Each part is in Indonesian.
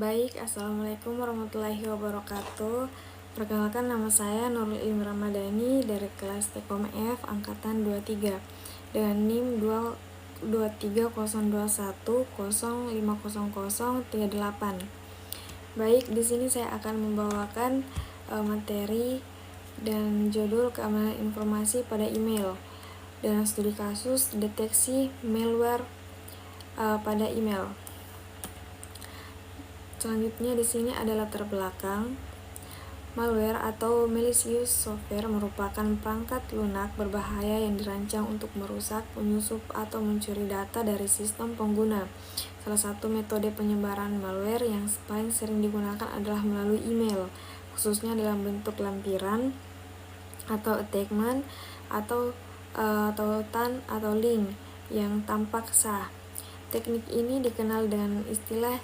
Baik, Assalamualaikum warahmatullahi wabarakatuh. Perkenalkan, nama saya Nurul Ilmi Ramadhani dari kelas Tkom F angkatan 23 dengan NIM 23021050038. Baik, di sini saya akan membawakan materi dan judul keamanan informasi pada email dan studi kasus deteksi malware pada email. Selanjutnya di sini ada latar belakang. Malware atau malicious software merupakan perangkat lunak berbahaya yang dirancang untuk merusak, menyusup, atau mencuri data dari sistem pengguna. Salah satu metode penyebaran malware yang paling sering digunakan adalah melalui email, khususnya dalam bentuk lampiran atau attachment atau tautan atau link yang tampak sah. Teknik ini dikenal dengan istilah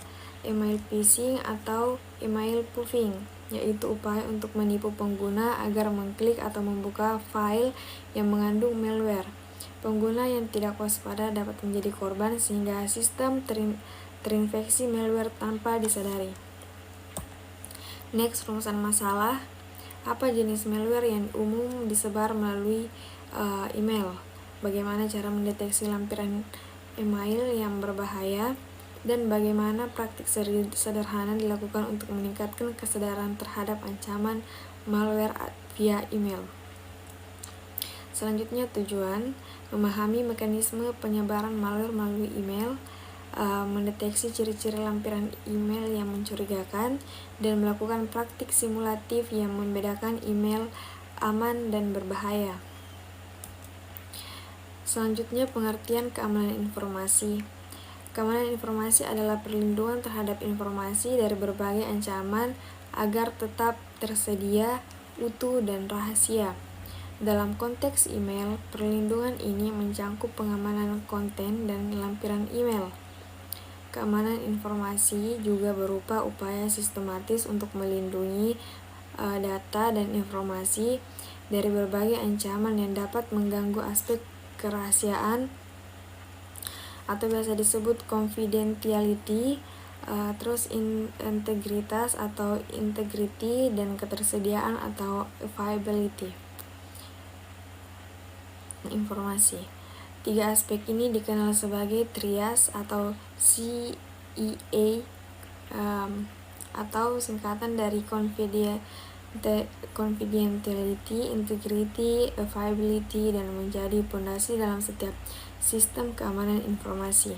email phishing atau email spoofing, yaitu upaya untuk menipu pengguna agar mengklik atau membuka file yang mengandung malware. Pengguna yang tidak waspada dapat menjadi korban sehingga sistem terinfeksi malware tanpa disadari. Next, rumusan masalah. Apa jenis malware yang umum disebar melalui email? Bagaimana cara mendeteksi lampiran email yang berbahaya? Dan bagaimana praktik sederhana dilakukan untuk meningkatkan kesadaran terhadap ancaman malware via email. Selanjutnya, tujuan memahami mekanisme penyebaran malware melalui email, mendeteksi ciri-ciri lampiran email yang mencurigakan, dan melakukan praktik simulatif yang membedakan email aman dan berbahaya. Selanjutnya, pengertian keamanan informasi. Keamanan informasi adalah perlindungan terhadap informasi dari berbagai ancaman agar tetap tersedia, utuh, dan rahasia. Dalam konteks email, perlindungan ini mencakup pengamanan konten dan lampiran email. Keamanan informasi juga berupa upaya sistematis untuk melindungi data dan informasi dari berbagai ancaman yang dapat mengganggu aspek kerahasiaan atau biasa disebut confidentiality, terus integritas atau integrity, dan ketersediaan atau availability informasi. Tiga aspek ini dikenal sebagai trias atau CEA, atau singkatan dari confidentiality, integrity, availability, dan menjadi pondasi dalam setiap sistem keamanan informasi.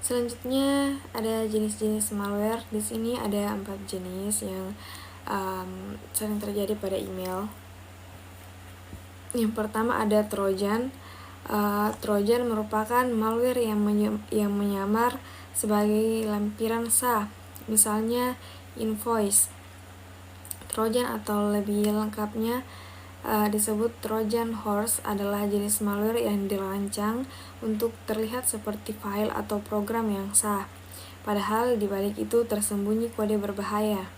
Selanjutnya ada jenis-jenis malware. Di sini ada 4 jenis yang sering terjadi pada email. Yang pertama ada Trojan. Trojan merupakan malware yang menyamar sebagai lampiran sah, misalnya invoice. Trojan atau lebih lengkapnya disebut Trojan horse adalah jenis malware yang dirancang untuk terlihat seperti file atau program yang sah, padahal di balik itu tersembunyi kode berbahaya.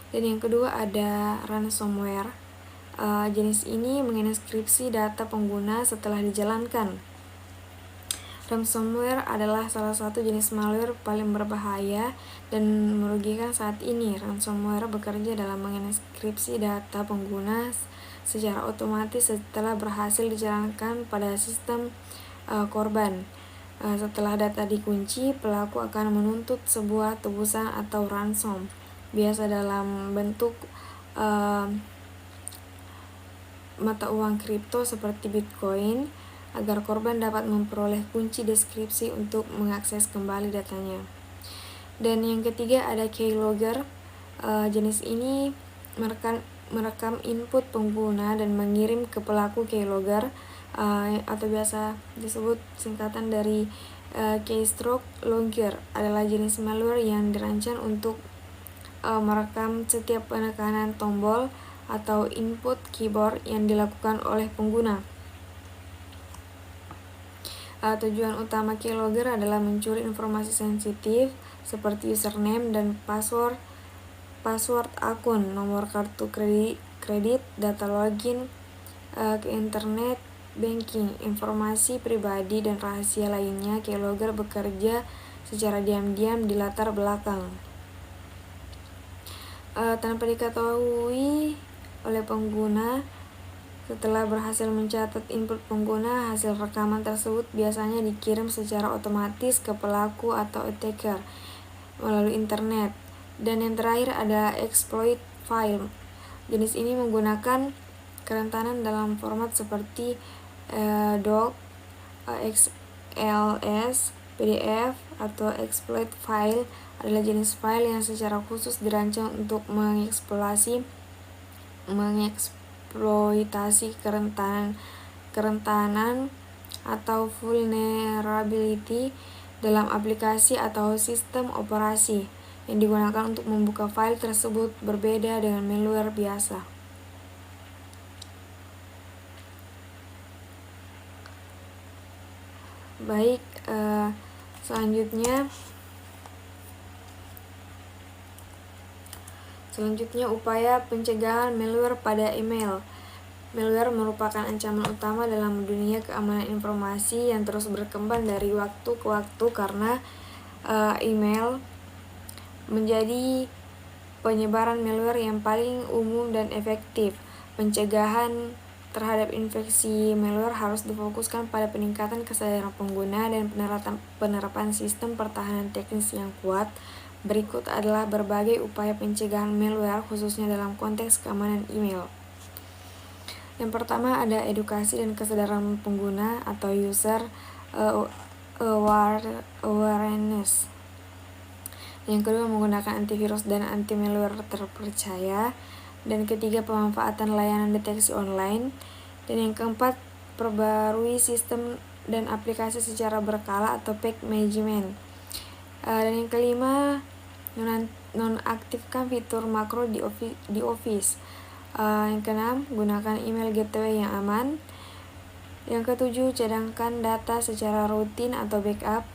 Dan yang kedua ada ransomware. Jenis ini menginskripsi data pengguna setelah dijalankan. Ransomware adalah salah satu jenis malware paling berbahaya dan merugikan saat ini. Ransomware bekerja dalam menginskripsi data pengguna secara otomatis setelah berhasil dijalankan pada sistem korban. Setelah data dikunci, pelaku akan menuntut sebuah tebusan atau ransom, biasa dalam bentuk mata uang kripto seperti Bitcoin, agar korban dapat memperoleh kunci deskripsi untuk mengakses kembali datanya. Dan yang ketiga ada keylogger. Jenis ini merekam input pengguna dan mengirim ke pelaku keylogger, atau biasa disebut singkatan dari keystroke logger, adalah jenis malware yang dirancang untuk merekam setiap penekanan tombol atau input keyboard yang dilakukan oleh pengguna. Tujuan utama keylogger adalah mencuri informasi sensitif seperti username dan password akun, nomor kartu kredit, data login ke internet banking, informasi pribadi, dan rahasia lainnya. Keylogger bekerja secara diam-diam di latar belakang. Tanpa diketahui oleh pengguna. Setelah berhasil mencatat input pengguna, hasil rekaman tersebut biasanya dikirim secara otomatis ke pelaku atau attacker melalui internet. Dan yang terakhir ada exploit file. Jenis ini menggunakan kerentanan dalam format seperti doc, XLS, PDF, atau exploit file adalah jenis file yang secara khusus dirancang untuk mengeksploitasi kerentanan atau vulnerability dalam aplikasi atau sistem operasi yang digunakan untuk membuka file tersebut berbeda dengan malware biasa. Baik, Selanjutnya upaya pencegahan malware pada email. Malware merupakan ancaman utama dalam dunia keamanan informasi yang terus berkembang dari waktu ke waktu karena email menjadi penyebaran malware yang paling umum dan efektif. Pencegahan terhadap infeksi malware harus difokuskan pada peningkatan kesadaran pengguna dan penerapan sistem pertahanan teknis yang kuat. Berikut adalah berbagai upaya pencegahan malware khususnya dalam konteks keamanan email. Yang pertama ada edukasi dan kesadaran pengguna atau user awareness. Yang kedua menggunakan antivirus dan anti malware terpercaya. Dan ketiga pemanfaatan layanan deteksi online. Dan yang keempat perbarui sistem dan aplikasi secara berkala atau patch management. Dan yang kelima nonaktifkan fitur makro di Office. Yang keenam gunakan email gateway yang aman. Yang ketujuh cadangkan data secara rutin atau backup.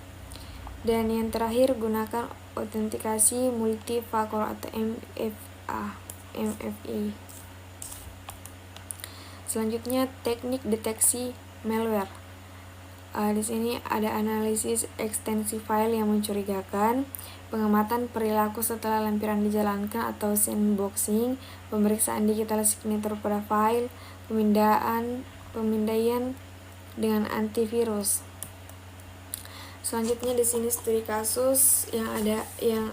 Dan yang terakhir gunakan autentikasi multifaktor atau MFA. Selanjutnya teknik deteksi malware. Di sini ada analisis ekstensi file yang mencurigakan, pengamatan perilaku setelah lampiran dijalankan atau sandboxing, pemeriksaan digital signature pada file, pemindaian dengan antivirus. Selanjutnya di sini studi kasus yang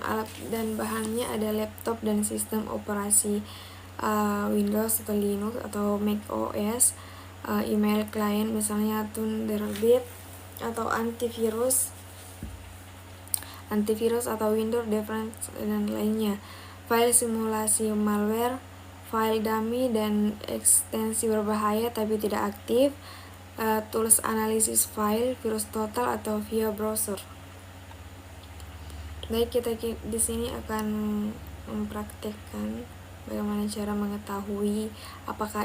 alat dan bahannya ada laptop dan sistem operasi Windows atau Linux atau Mac OS, email client misalnya Thunderbird atau antivirus atau Windows Defense dan lainnya, file simulasi malware, file dummy dan ekstensi berbahaya tapi tidak aktif, tools analisis file, virus total atau via browser. Baik, kita di sini akan mempraktekkan bagaimana cara mengetahui apakah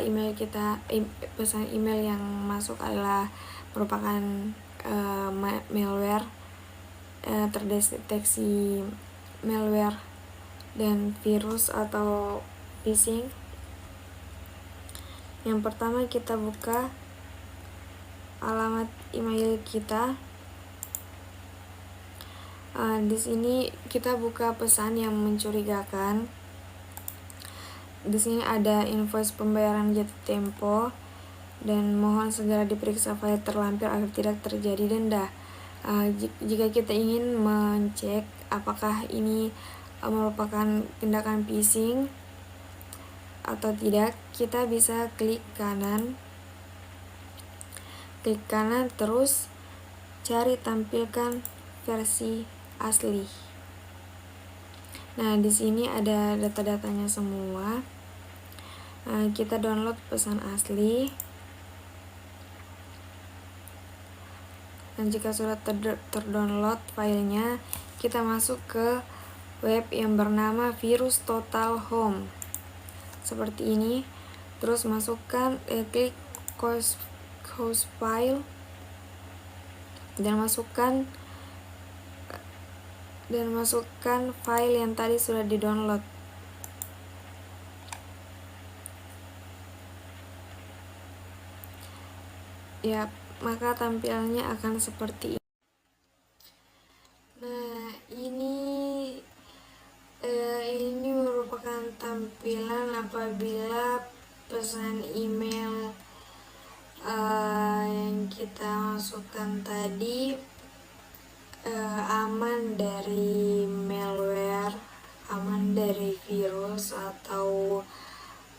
pesan email yang masuk adalah merupakan malware, terdeteksi malware dan virus atau phishing. Yang pertama kita buka alamat email kita. Di sini kita buka pesan yang mencurigakan. Di sini ada invoice pembayaran jatuh tempo dan mohon segera diperiksa file terlampir agar tidak terjadi denda. Jika kita ingin mencek apakah ini merupakan tindakan phishing atau tidak, kita bisa klik kanan terus cari tampilkan versi asli. Nah, di sini ada data-datanya semua. Kita download pesan asli. Dan jika sudah terdownload filenya, kita masuk ke web yang bernama Virus Total Home. Seperti ini. Terus masukkan klik host file dan masukkan file yang tadi sudah di-download. Ya, maka tampilannya akan seperti ini. Nah, tampilan apabila pesan email yang kita masukkan tadi aman dari malware, aman dari virus atau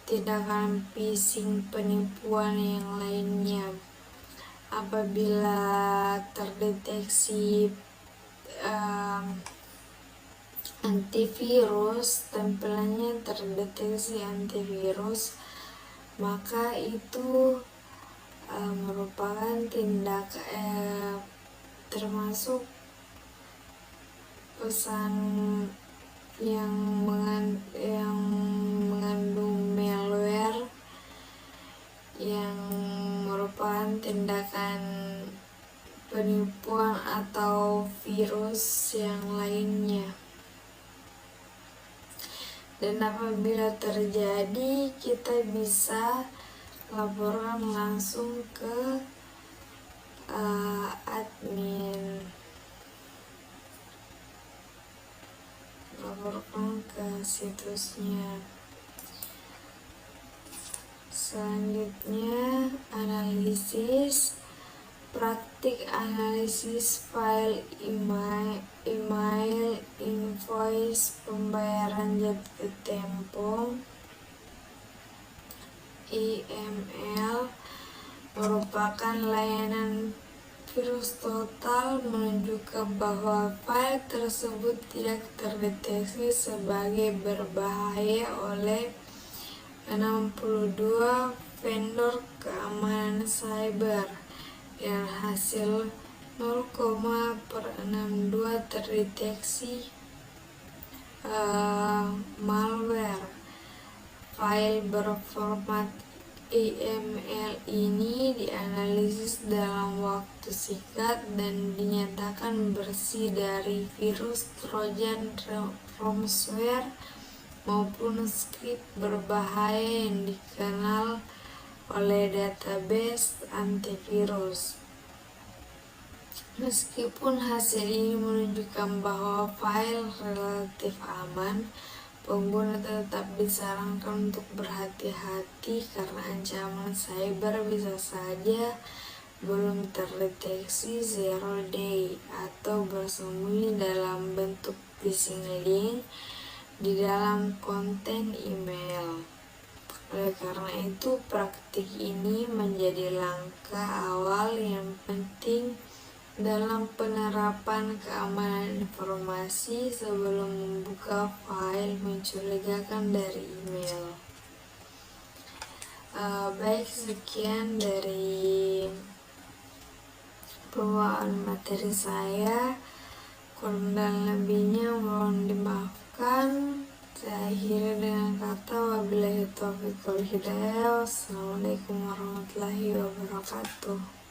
tindakan phishing penipuan yang lainnya. Apabila terdeteksi antivirus, tampilannya terdeteksi antivirus, maka itu merupakan tindak termasuk pesan yang mengandung malware, yang merupakan tindakan penipuan atau virus yang lainnya. Dan apabila terjadi, kita bisa laporkan langsung ke admin, laporkan ke situsnya. Selanjutnya, analisis. Praktik analisis file email, invoice, pembayaran jatuh tempo, email merupakan layanan virus total menunjukkan bahwa file tersebut tidak terdeteksi sebagai berbahaya oleh 62 vendor keamanan cyber dengan hasil 0,62 terdeteksi malware. File berformat email ini dianalisis dalam waktu singkat dan dinyatakan bersih dari virus, trojan, ransomware maupun skrip berbahaya yang dikenal oleh database antivirus. Meskipun hasil ini menunjukkan bahwa file relatif aman, pengguna tetap disarankan untuk berhati-hati karena ancaman cyber bisa saja belum terdeteksi zero day atau bersembunyi dalam bentuk phishing link di dalam konten email. Oleh karena itu, praktik ini menjadi langkah awal yang penting dalam penerapan keamanan informasi sebelum membuka file mencurigakan dari email. Baik, sekian dari pembawaan materi saya. Kurang dan lebihnya mohon dimaafkan. Saya akhiri dengan kata wabillahi taufiq wal hidayah. Wassalamualaikum warahmatullahi wabarakatuh.